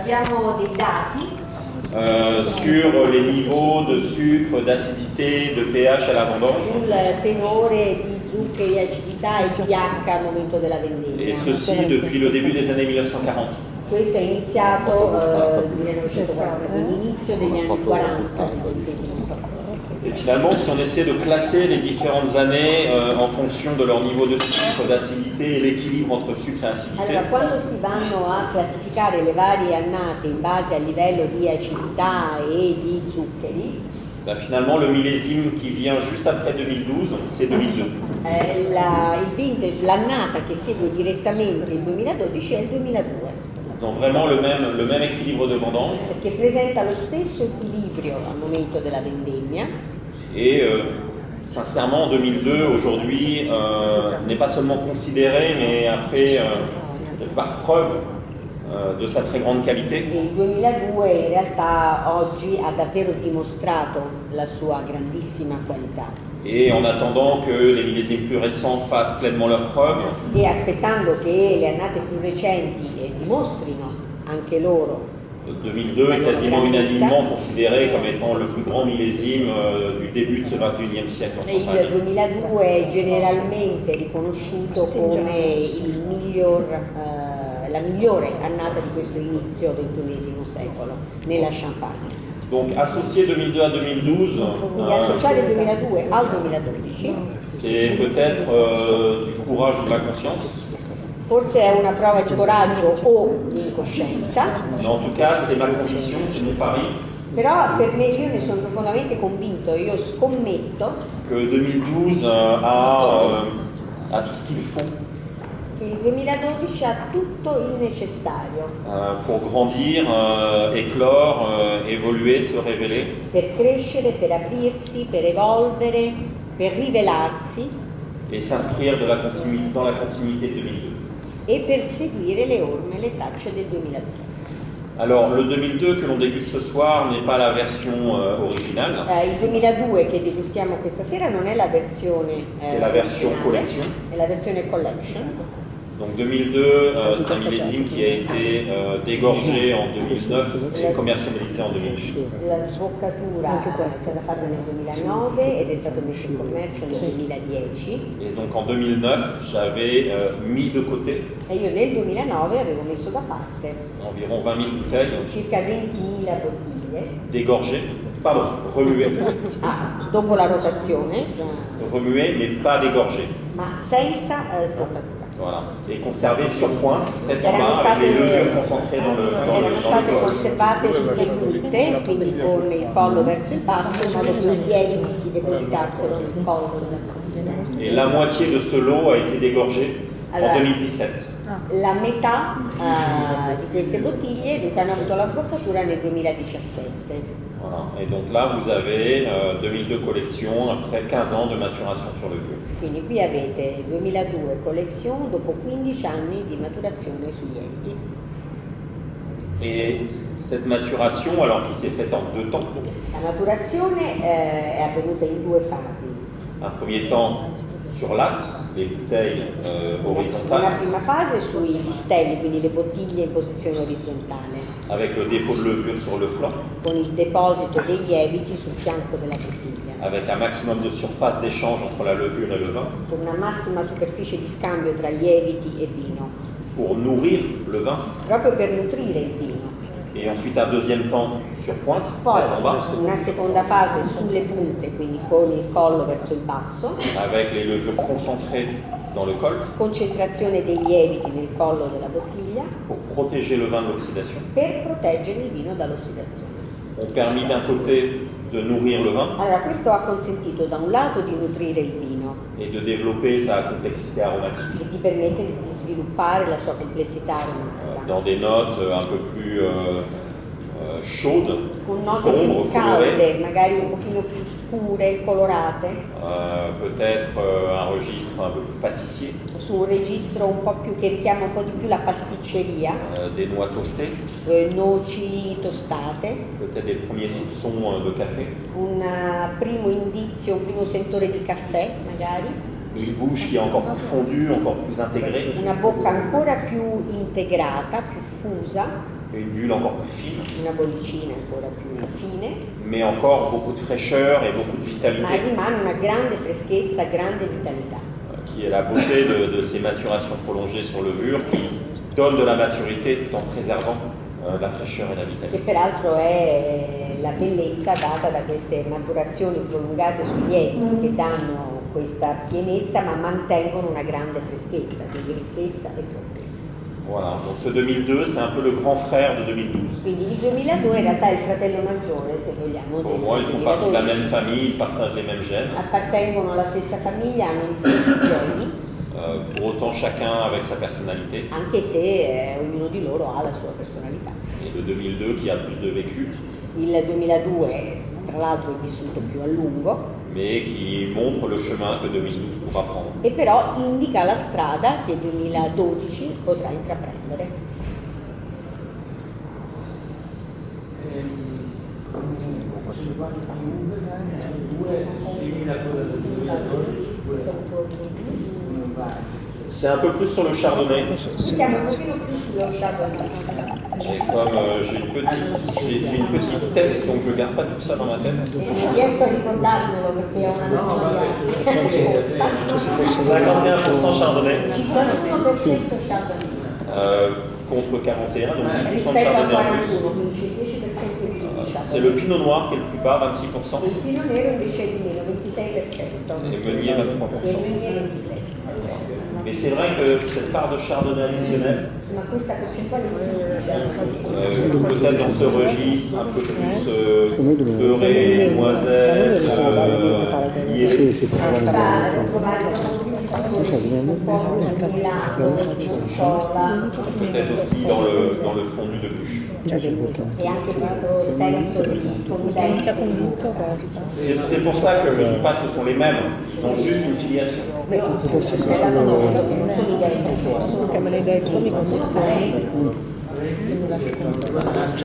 Abbiamo dei dati sur les niveaux de sucre, d'acidité, de pH à la vendange. sul tenore di zuccheri, acidità e pH al momento della vendemmia. Et ceci depuis le début des années 1940. Questo è iniziato nel 1940, quindi l'inizio degli anni 40. Et finalement, si on essaie de classer les différentes années en fonction de leur niveau de sucre, d'acidité et l'équilibre entre sucre et acidité, Allora, quando si vanno a classificare le varie annate in base al livello di acidità e di zuccheri, finalement le millésime qui vient juste après 2012, c'est 2002. il vintage, l'annata che segue direttamente il 2012 è il 2002. Donc vraiment le même équilibre de vendange. Perché presenta lo stesso equilibrio al momento della vendemmia. Et sincèrement, en 2002, aujourd'hui, n'est pas seulement considéré, mais a fait quelque part preuve de sa très grande qualité. Il 2002 in realtà oggi ha davvero dimostrato la sua grandissima qualità. Et en attendant que les millésimes plus récents fassent pleinement leurs preuves, E aspettando che le annate più recenti dimostrino anche loro. 2002 est quasiment unanimement considéré comme étant le plus grand millésime du début de ce 21e siècle. Il 2002 è generalmente riconosciuto come la migliore annata di questo inizio XXI secolo nella Champagne. Donc associer 2002 à 2012, Quindi associare il 2002 al 2012 c'est peut-être du courage de la conscience. Forse è una prova di coraggio o di incoscienza. Mais en tout cas, c'est ma conviction, c'est mon pari. Però per me, io ne sono profondamente convinto, io scommetto Que 2012 a tout ce qu'il faut che il 2012 ha tutto il necessario pour grandir, éclore, évoluer, se révéler. per crescere, per aprirsi, per evolvere, per rivelarsi Et s'inscrire dans la continuité de 2002. e per seguire le orme, le tracce del 2002. Alors, le 2002 que l'on déguste ce soir n'est pas la version originale. Il 2002 che degustiamo questa sera non è la versione C'est la version originale, collection. è la versione collection. Donc 2002, c'est un millésime qui a été dégorgé en 2009 et commercialisé en 2010. La sboccatura è stata fatta nel 2009 ed è stato messo in commercio nel 2010 Et donc en 2009, j'avais mis de côté e io nel 2009 avevo messo da parte environ 20 000 bouteilles circa 20.000 bottiglie. dégorgées, pardon, remuées, Dopo la rotazione, remuées mais pas dégorgées. ma senza sboccatura. Voilà. Et conservées sur point, faites en Erano bas avec les state, levures concentrées dans le erano state corps. conservate sulle punte, quindi con il collo verso il basso, in modo che i lieviti si depositassero nel collo. Et la moitié de ce lot a été dégorgée en Alors, 2017. La metà di queste bottiglie hanno avuto la sboccatura nel 2017. Voilà. Et donc là, vous avez 2002 collection après 15 ans de maturation sur le vieux. Quindi qui avete 2002 collection dopo 15 anni di maturazione sui lieviti. Et cette maturation, alors qui s'est faite en deux temps, La maturazione è avvenuta in due fasi. un premier temps sur l'acte, les bouteilles Una horizontales, prima fase sui listelli, quindi le bottiglie in posizione orizzontale, avec le dépôt de levure sur le flanc, con il deposito dei lieviti sul fianco della bottiglia, avec un maximum de surface d'échange entre la levure et le vin, con una massima superficie di scambio tra lieviti e vino, pour nourrir le vin. proprio per nutrire il vino. Et ensuite un deuxième temps sur pointe, Poi tête en bas, una seconda fase sulle punte, quindi con il collo verso il basso, avec les levures concentrées dans le col, concentrazione dei lieviti nel collo della bottiglia pour protéger le vin de l'oxydation, per proteggere il vino dall'ossidazione. ont permis d'un côté de nourrir le vin Allora, questo ha consentito da un lato di nutrire il vino et de développer sa complexité aromatique e di permettere di sviluppare la sua complessità aromatica, dans des notes un peu plus chaudes, con note sombres, più colorées, calde, magari un pochino più scure, colorate, peut-être un registre un peu plus pâtissier, su un registro un po' più che richiama un po' di più la pasticceria, des noix toastées, noci tostate, peut-être des premiers soupçons de café, un primo indizio, un primo sentore di caffè magari, une bouche qui est encore plus fondue, encore plus intégrée, una bocca ancora più integrata, più fusa, une bulle encore plus fine, una bollicina ancora più fine, mais encore beaucoup de fraîcheur et beaucoup de ma vitalité, rimane una grande freschezza, grande vitalità, qui est la beauté de ces maturations prolongées sur levure, qui donne de la maturité tout en préservant la fraîcheur et la che vitalité. peraltro è la bellezza data da queste maturazioni prolungate sui lieti che danno questa pienezza ma mantengono una grande freschezza, quindi ricchezza e freschezza. Voilà, donc ce 2002, c'est un peu le grand frère de 2012. Quindi il 2002 in realtà è il fratello maggiore, se vogliamo, Pour del moi, ils font partie de la 2012. même famille, ils partagent les mêmes gènes. Appartengono alla stessa famiglia, hanno gli stessi geni, Pour autant, chacun avec sa personnalité. anche se ognuno di loro ha la sua personalità. Et le 2002 qui a plus de vécu, Il 2002 tra l'altro è vissuto più a lungo mais qui montre le chemin que 2012 pourra prendre. e però indica la strada che il 2012 potrà intraprendere. C'est un peu plus sur le chardonnay. Siamo un pochino più sullo chardonnay. Et comme j'ai une petite tête, donc je ne garde pas tout ça dans ma tête. Non riesco a ricordarmelo perché ho una memoria 51% chardonnay 51% chardonnay contre 41, donc 10% de rispetto a chardonnay en plus. 41, quindi c'è il 10% di più di C'est le chardonnay. pinot noir qui est le plus bas, 26%, Il pino nero invece è di meno, 26%. et meunier E 23%. il meunier 23%. Mais c'est vrai que cette part de chardonnay additionnel, Ma questa percentuale di peut-être dans ce registre, un peu plus beurré, noisette, lié. Sì, può sta fare a trovare un po' di lato, nocciola Peut-être aussi dans le fondu de bûche. e anche questo senso di fondenza. C'est pour ça que je ne dis pas que ce sont les mêmes, ils ont juste une filiation. Della colore, non sono identici, sono Che me l'hai detto, mi condizioni.